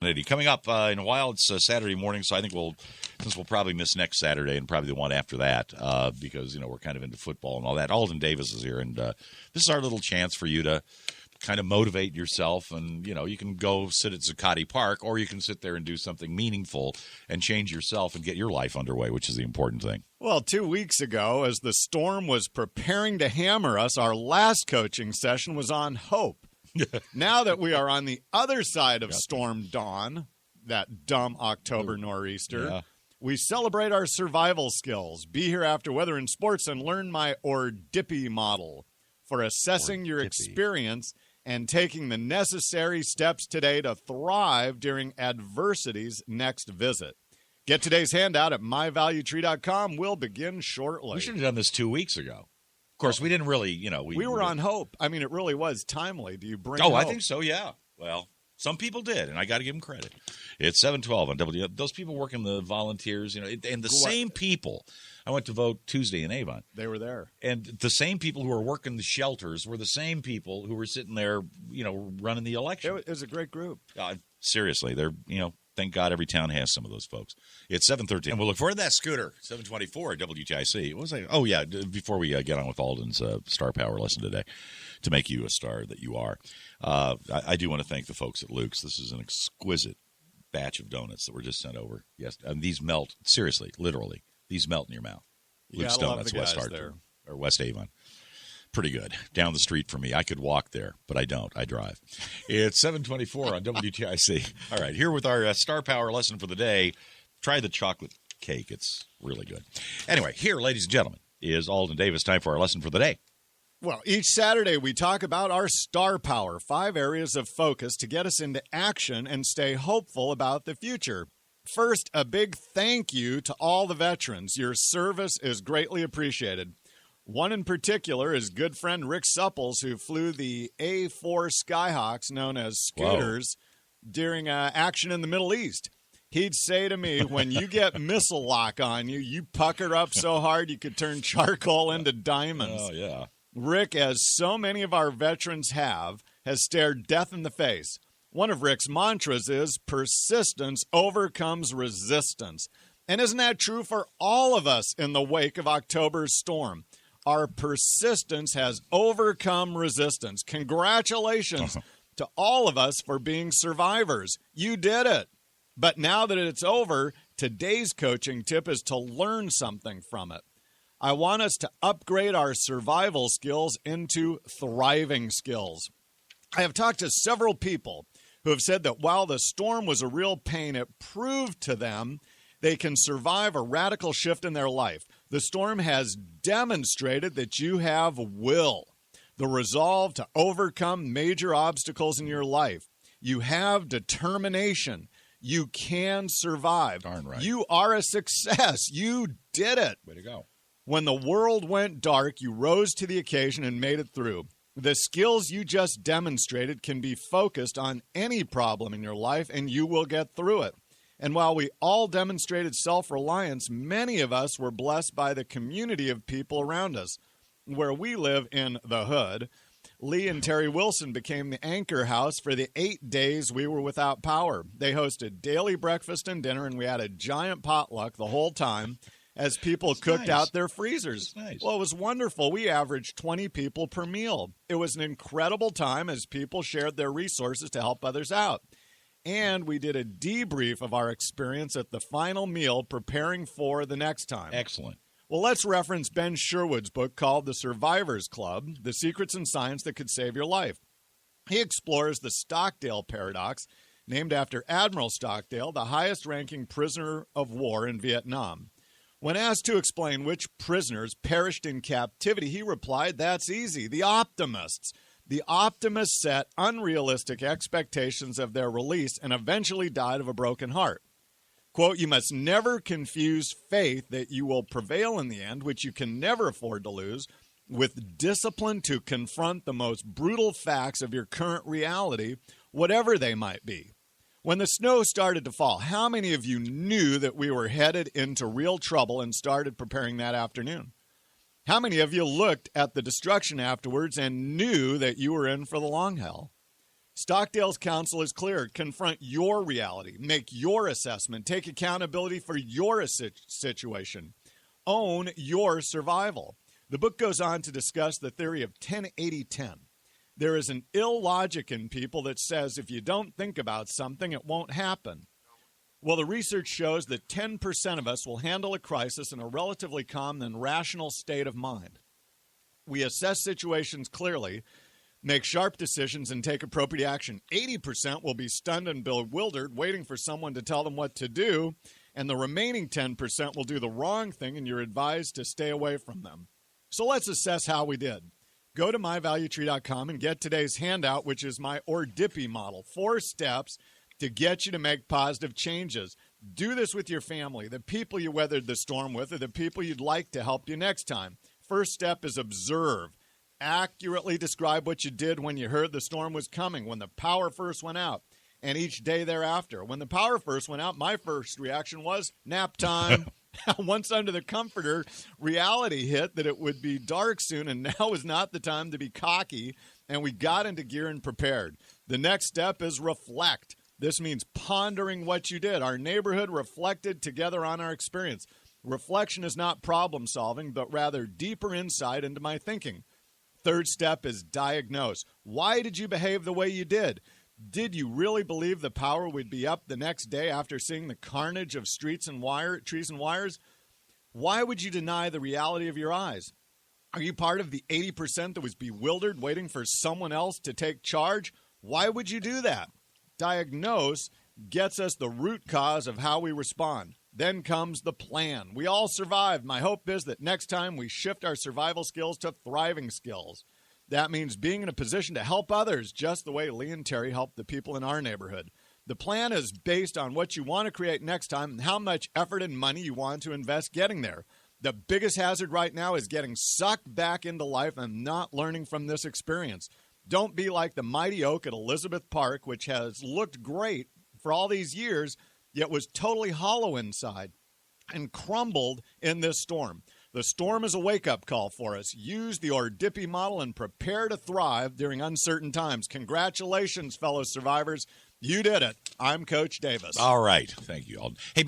Coming up in a while, it's Saturday morning, so I think since we'll probably miss next Saturday and probably the one after that, because we're kind of into football and all that. Alden Davis is here, and this is our little chance for you to kind of motivate yourself, and you can go sit at Zuccotti Park, or you can sit there and do something meaningful and change yourself and get your life underway, which is the important thing. Well, 2 weeks ago, as the Storm was preparing to hammer us, our last coaching session was on hope. Now that we are on the other side of Storm Dawn, that dumb October nor'easter, we celebrate our survival skills. Be here after weather and sports and learn my Dippy model for assessing your experience and taking the necessary steps today to thrive during adversity's next visit. Get today's handout at myvaluetree.com. We'll begin shortly. We should have done this 2 weeks ago. Of course, we didn't really, we were on hope. I mean, it really was timely. Do you bring hope? I think so, yeah. Well, some people did, and I got to give them credit. It's 7:12 on W. Those people working the volunteers, and the same people. I went to vote Tuesday in Avon. They were there. And the same people who were working the shelters were the same people who were sitting there, running the election. It was a great group. Seriously, they're, thank God every town has some of those folks. It's 7:13. And we'll look forward to that scooter, 724 WTIC. What was I? Oh, yeah, before we get on with Alden's Star Power lesson today, to make you a star that you are, I do want to thank the folks at Luke's. This is an exquisite batch of donuts that were just sent over. Yes, and these melt, seriously, literally, these melt in your mouth. Luke's Donuts, West Hartford, or West Avon. Pretty good. Down the street from me. I could walk there, but I don't. I drive. It's 7:24 on WTIC. All right, here with our Star Power lesson for the day. Try the chocolate cake. It's really good. Anyway, here, ladies and gentlemen, is Alden Davis. Time for our lesson for the day. Well, each Saturday we talk about our star power, 5 areas of focus to get us into action and stay hopeful about the future. First, a big thank you to all the veterans. Your service is greatly appreciated. One in particular is good friend Rick Supples, who flew the A-4 Skyhawks, known as Scooters, during action in the Middle East. He'd say to me, when you get missile lock on you, you pucker up so hard you could turn charcoal into diamonds. Oh, yeah. Rick, as so many of our veterans have, has stared death in the face. One of Rick's mantras is, persistence overcomes resistance. And isn't that true for all of us in the wake of October's storm? Our persistence has overcome resistance. Congratulations to all of us for being survivors. You did it. But now that it's over, today's coaching tip is to learn something from it. I want us to upgrade our survival skills into thriving skills. I have talked to several people who have said that while the storm was a real pain, it proved to them they can survive a radical shift in their life. The storm has demonstrated that you have will, the resolve to overcome major obstacles in your life. You have determination. You can survive. Darn right. You are a success. You did it. Way to go. When the world went dark, you rose to the occasion and made it through. The skills you just demonstrated can be focused on any problem in your life, and you will get through it. And while we all demonstrated self-reliance, many of us were blessed by the community of people around us. Where we live in the hood, Lee and Terry Wilson became the anchor house for the 8 days we were without power. They hosted daily breakfast and dinner, and we had a giant potluck the whole time as people cooked out their freezers. Nice. Well, it was wonderful. We averaged 20 people per meal. It was an incredible time as people shared their resources to help others out. And we did a debrief of our experience at the final meal, preparing for the next time. Excellent. Well, let's reference Ben Sherwood's book called The Survivor's Club, The Secrets and Science That Could Save Your Life. He explores the Stockdale paradox, named after Admiral Stockdale, the highest-ranking prisoner of war in Vietnam. When asked to explain which prisoners perished in captivity, he replied, that's easy, the optimists. The optimists set unrealistic expectations of their release and eventually died of a broken heart. Quote, you must never confuse faith that you will prevail in the end, which you can never afford to lose, with discipline to confront the most brutal facts of your current reality, whatever they might be. When the snow started to fall, how many of you knew that we were headed into real trouble and started preparing that afternoon? How many of you looked at the destruction afterwards and knew that you were in for the long haul? Stockdale's counsel is clear. Confront your reality. Make your assessment. Take accountability for your situation. Own your survival. The book goes on to discuss the theory of 10-80-10. There is an illogic in people that says if you don't think about something, it won't happen. Well, the research shows that 10% of us will handle a crisis in a relatively calm and rational state of mind. We assess situations clearly, make sharp decisions, and take appropriate action. 80% will be stunned and bewildered, waiting for someone to tell them what to do, and the remaining 10% will do the wrong thing, and you're advised to stay away from them. So let's assess how we did. Go to myvaluetree.com and get today's handout, which is my ORDIPI model. 4 steps to get you to make positive changes. Do this with your family, the people you weathered the storm with, or the people you'd like to help you next time. First step is observe. Accurately describe what you did when you heard the storm was coming, when the power first went out, and each day thereafter. When the power first went out, my first reaction was nap time. Once under the comforter, reality hit that it would be dark soon, and now is not the time to be cocky, and we got into gear and prepared. The next step is reflect. This means pondering what you did. Our neighborhood reflected together on our experience. Reflection is not problem solving, but rather deeper insight into my thinking. Third step is diagnose. Why did you behave the way you did? Did you really believe the power would be up the next day after seeing the carnage of trees and wires? Why would you deny the reality of your eyes? Are you part of the 80% that was bewildered, waiting for someone else to take charge? Why would you do that? Diagnose gets us the root cause of how we respond. Then comes the plan. We all survived. My hope is that next time we shift our survival skills to thriving skills. That means being in a position to help others, just the way Lee and Terry helped the people in our neighborhood. The plan is based on what you want to create next time and how much effort and money you want to invest getting there. The biggest hazard right now is getting sucked back into life and not learning from this experience. Don't be like the mighty oak at Elizabeth Park, which has looked great for all these years, yet was totally hollow inside and crumbled in this storm. The storm is a wake-up call for us. Use the ORDIPI model and prepare to thrive during uncertain times. Congratulations, fellow survivors. You did it. I'm Coach Davis. All right. Thank you all. Hey,